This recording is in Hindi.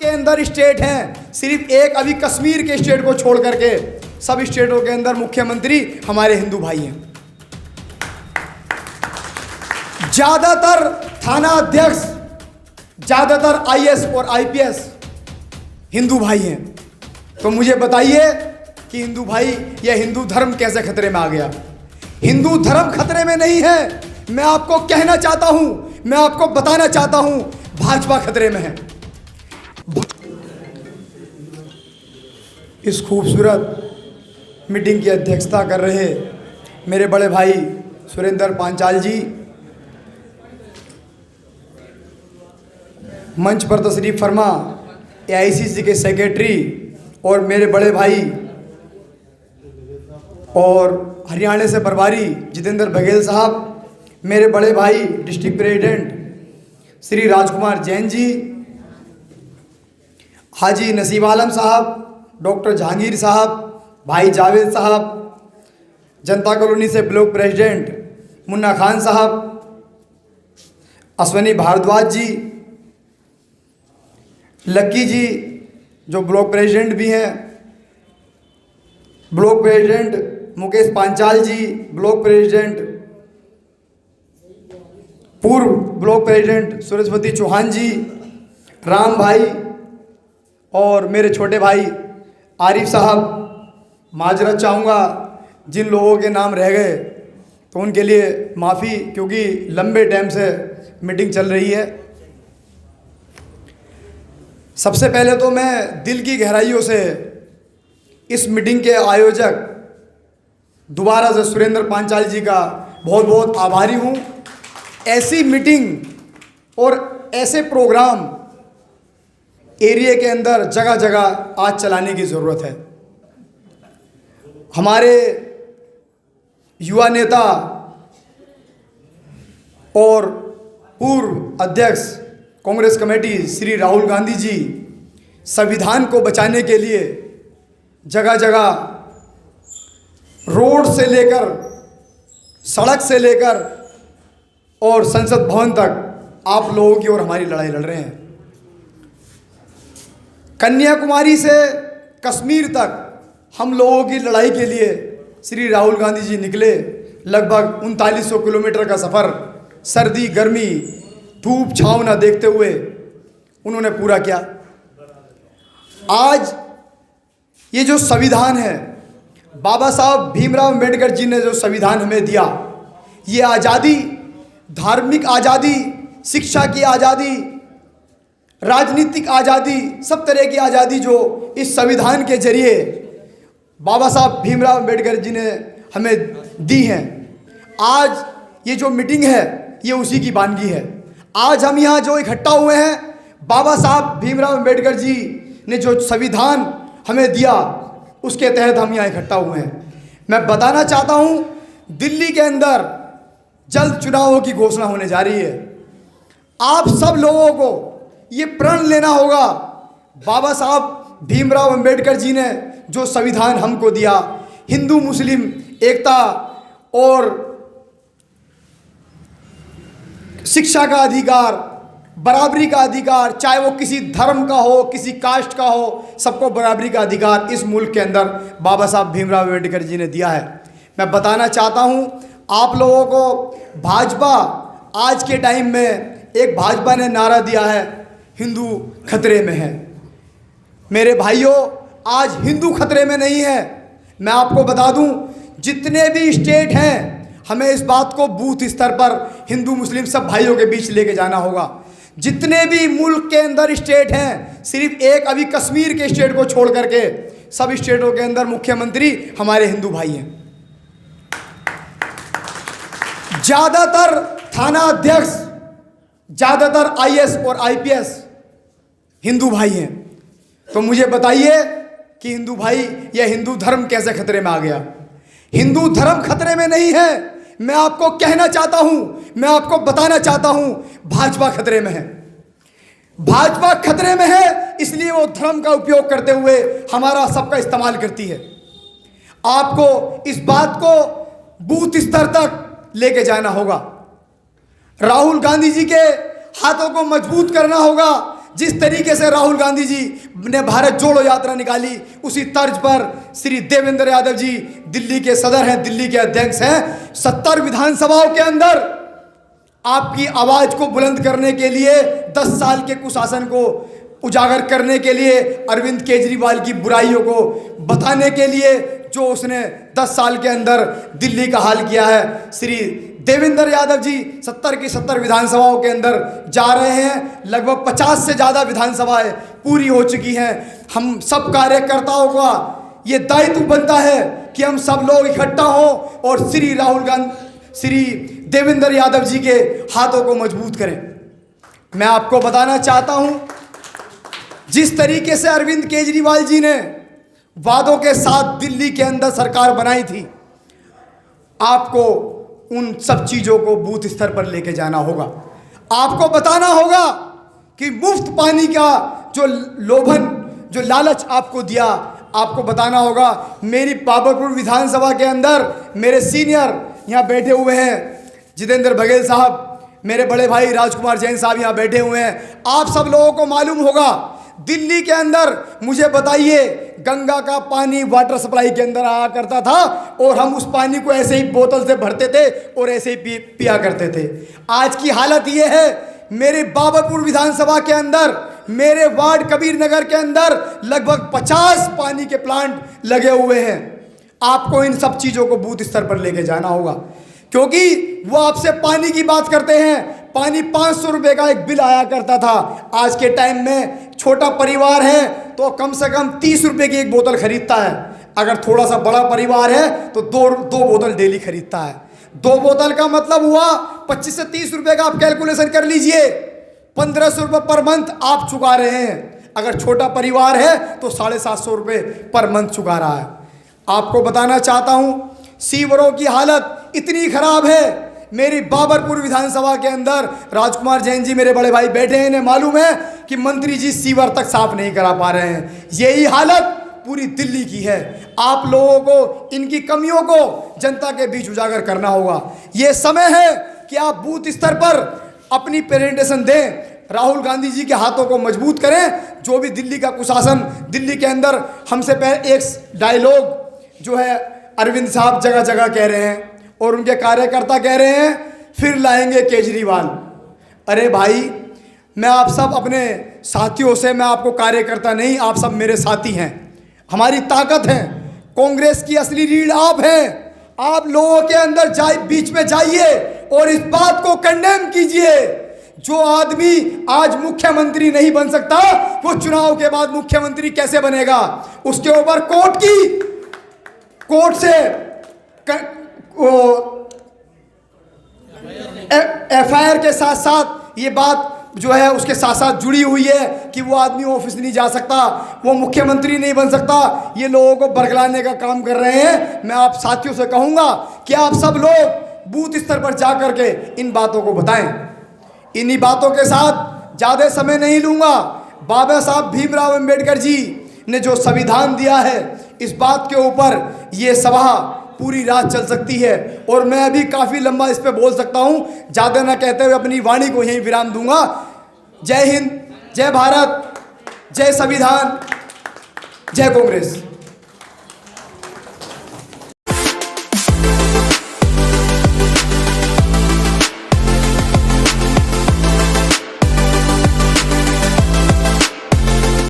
के अंदर स्टेट हैं, सिर्फ एक अभी कश्मीर के स्टेट को छोड़ करके सब स्टेटों के अंदर मुख्यमंत्री हमारे हिंदू भाई हैं। ज्यादातर थाना अध्यक्ष, ज्यादातर आईएएस और आईपीएस हिंदू भाई हैं। तो मुझे बताइए कि हिंदू भाई या हिंदू धर्म कैसे खतरे में आ गया? हिंदू धर्म खतरे में नहीं है। मैं आपको कहना चाहता हूं, मैं आपको बताना चाहता हूं, भाजपा खतरे में है। इस खूबसूरत मीटिंग की अध्यक्षता कर रहे मेरे बड़े भाई सुरेंद्र पांचाल जी, मंच पर तशरीफ फरमा एआईसीसी के सेक्रेटरी और मेरे बड़े भाई और हरियाणा से प्रभारी जितेंद्र बघेल साहब, मेरे बड़े भाई डिस्ट्रिक्ट प्रेसिडेंट श्री राजकुमार जैन जी, हाजी नसीब आलम साहब, डॉक्टर जहांगीर साहब, भाई जावेद साहब, जनता कॉलोनी से ब्लॉक प्रेसिडेंट मुन्ना खान साहब, अश्वनी भारद्वाज जी, लक्की जी जो ब्लॉक प्रेसिडेंट भी हैं, ब्लॉक प्रेसिडेंट मुकेश पांचाल जी, ब्लॉक प्रेसिडेंट पूर्व ब्लॉक प्रेसिडेंट सूरजवती चौहान जी, राम भाई और मेरे छोटे भाई आरिफ साहब। माजरत चाहूँगा जिन लोगों के नाम रह गए तो उनके लिए माफ़ी, क्योंकि लंबे टाइम से मीटिंग चल रही है। सबसे पहले तो मैं दिल की गहराइयों से इस मीटिंग के आयोजक दोबारा से सुरेंद्र पांचाल जी का बहुत बहुत आभारी हूँ। ऐसी मीटिंग और ऐसे प्रोग्राम एरिया के अंदर जगह जगह आज चलाने की ज़रूरत है। हमारे युवा नेता और पूर्व अध्यक्ष कांग्रेस कमेटी श्री राहुल गांधी जी संविधान को बचाने के लिए जगह जगह रोड से लेकर, सड़क से लेकर और संसद भवन तक आप लोगों की और हमारी लड़ाई लड़ रहे हैं। कन्याकुमारी से कश्मीर तक हम लोगों की लड़ाई के लिए श्री राहुल गांधी जी निकले। लगभग 3900 किलोमीटर का सफ़र सर्दी गर्मी धूप छाँव ना देखते हुए उन्होंने पूरा किया। आज ये जो संविधान है, बाबा साहब भीमराव अम्बेडकर जी ने जो संविधान हमें दिया, ये आज़ादी, धार्मिक आज़ादी, शिक्षा की आज़ादी, राजनीतिक आज़ादी, सब तरह की आज़ादी जो इस संविधान के जरिए बाबा साहब भीमराव अम्बेडकर जी ने हमें दी हैं। आज ये जो मीटिंग है ये उसी की बानगी है। आज हम यहाँ जो इकट्ठा हुए हैं, बाबा साहब भीमराव अम्बेडकर जी ने जो संविधान हमें दिया उसके तहत हम यहाँ इकट्ठा हुए हैं। मैं बताना चाहता हूँ, दिल्ली के अंदर जल्द चुनावों की घोषणा होने जा रही है। आप सब लोगों को ये प्रण लेना होगा, बाबा साहब भीमराव अम्बेडकर जी ने जो संविधान हमको दिया, हिंदू मुस्लिम एकता और शिक्षा का अधिकार, बराबरी का अधिकार, चाहे वो किसी धर्म का हो, किसी कास्ट का हो, सबको बराबरी का अधिकार इस मुल्क के अंदर बाबा साहब भीमराव अम्बेडकर जी ने दिया है। मैं बताना चाहता हूँ आप लोगों को, भाजपा आज के टाइम में एक भाजपा ने नारा दिया है, हिंदू खतरे में है। मेरे भाइयों, आज हिंदू खतरे में नहीं है। मैं आपको बता दूं, जितने भी स्टेट हैं, हमें इस बात को बूथ स्तर पर हिंदू मुस्लिम सब भाइयों के बीच लेके जाना होगा। जितने भी मुल्क के अंदर स्टेट हैं, सिर्फ एक अभी कश्मीर के स्टेट को छोड़ करके सब स्टेटों के अंदर मुख्यमंत्री हमारे हिंदू भाई हैं। ज्यादातर थाना अध्यक्ष, ज्यादातर आईएएस और आईपीएस हिंदू भाई हैं। तो मुझे बताइए कि हिंदू भाई या हिंदू धर्म कैसे खतरे में आ गया? हिंदू धर्म खतरे में नहीं है। मैं आपको कहना चाहता हूं, मैं आपको बताना चाहता हूं, भाजपा खतरे में है। भाजपा खतरे में है, इसलिए वो धर्म का उपयोग करते हुए हमारा सबका इस्तेमाल करती है। आपको इस बात को बूथ स्तर तक लेके जाना होगा। राहुल गांधी जी के हाथों को मजबूत करना होगा, जिस तरीके से राहुल गांधी जी ने भारत जोड़ो यात्रा निकाली, उसी तर्ज पर श्री देवेंद्र यादव जी दिल्ली के सदर हैं, दिल्ली के अध्यक्ष हैं। 70 विधानसभाओं के अंदर आपकी आवाज को बुलंद करने के लिए, 10 साल के कुशासन को उजागर करने के लिए, अरविंद केजरीवाल की बुराइयों को बताने के लिए जो उसने 10 साल के अंदर दिल्ली का हाल किया है, श्री देवेंद्र यादव जी 70 की 70 विधानसभाओं के अंदर जा रहे हैं। लगभग 50 से ज़्यादा विधानसभाएं पूरी हो चुकी हैं। हम सब कार्यकर्ताओं का ये दायित्व बनता है कि हम सब लोग इकट्ठा हों और श्री देवेंद्र यादव जी के हाथों को मजबूत करें। मैं आपको बताना चाहता हूं, जिस तरीके से अरविंद केजरीवाल जी ने वादों के साथ दिल्ली के अंदर सरकार बनाई थी, आपको उन सब चीजों को बूथ स्तर पर लेके जाना होगा। आपको बताना होगा कि मुफ्त पानी का जो लोभन, जो लालच आपको दिया, आपको बताना होगा। मेरी बाबरपुर विधानसभा के अंदर मेरे सीनियर यहाँ बैठे हुए हैं, जितेंद्र बघेल साहब, मेरे बड़े भाई राजकुमार जैन साहब यहाँ बैठे हुए हैं। आप सब लोगों को मालूम होगा, दिल्ली के अंदर मुझे बताइए, गंगा का पानी वाटर सप्लाई के अंदर आया करता था और हम उस पानी को ऐसे ही बोतल से भरते थे और ऐसे ही पिया करते थे। आज की हालत ये है, मेरे बाबरपुर विधानसभा के अंदर, मेरे वार्ड कबीर नगर के अंदर लगभग 50 पानी के प्लांट लगे हुए हैं। आपको इन सब चीज़ों को बूथ स्तर पर लेके जाना होगा, क्योंकि वो आपसे पानी की बात करते हैं। पानी 500 रुपये का एक बिल आया करता था। आज के टाइम में छोटा परिवार है तो कम से कम 30 रुपये की एक बोतल खरीदता है। अगर थोड़ा सा बड़ा परिवार है तो दो बोतल डेली खरीदता है। 2 बोतल का मतलब हुआ 25 से 30 रुपये का, आप कैलकुलेशन कर लीजिए। 1500 रुपये पर मंथ आप चुका रहे हैं। अगर छोटा परिवार है तो 750 रुपये पर मंथ चुका रहा है। आपको बताना चाहता हूं, सीवरों की हालत इतनी खराब है। मेरी बाबरपुर विधानसभा के अंदर राजकुमार जैन जी मेरे बड़े भाई बैठे हैं, इन्हें मालूम है कि मंत्री जी सीवर तक साफ नहीं करा पा रहे हैं। यही हालत पूरी दिल्ली की है। आप लोगों को इनकी कमियों को जनता के बीच उजागर करना होगा। ये समय है कि आप बूथ स्तर पर अपनी प्रेजेंटेशन दें, राहुल गांधी जी के हाथों को मजबूत करें। जो भी दिल्ली का कुशासन, दिल्ली के अंदर हमसे पहले एक डायलॉग जो है अरविंद साहब जगह जगह कह रहे हैं और उनके कार्यकर्ता कह रहे हैं, फिर लाएंगे केजरीवाल। अरे भाई, मैं आप सब अपने साथियों से, मैं आपको कार्यकर्ता नहीं, आप सब मेरे साथी हैं। हमारी ताकत है। कांग्रेस की असली रीढ़ आप हैं। आप लोगों के अंदर बीच में जाइए और इस बात को कंडेम कीजिए। जो आदमी आज मुख्यमंत्री नहीं बन सकता, वो चुनाव के बाद मुख्यमंत्री कैसे बनेगा? उसके ऊपर कोर्ट से एफआईआर के साथ साथ ये बात जो है उसके साथ साथ जुड़ी हुई है कि वो आदमी ऑफिस नहीं जा सकता, वो मुख्यमंत्री नहीं बन सकता। ये लोगों को बरगलाने का काम कर रहे हैं। मैं आप साथियों से कहूंगा कि आप सब लोग बूथ स्तर पर जा करके इन बातों को बताएं। इन्हीं बातों के साथ ज़्यादा समय नहीं लूंगा। बाबा साहब भीमराव अंबेडकर जी ने जो संविधान दिया है, इस बात के ऊपर ये सभा पूरी रात चल सकती है और मैं अभी काफ़ी लंबा इस पे बोल सकता हूँ। ज़्यादा ना कहते हुए अपनी वाणी को यहीं विराम दूंगा। जय हिंद, जय भारत, जय संविधान, जय कांग्रेस।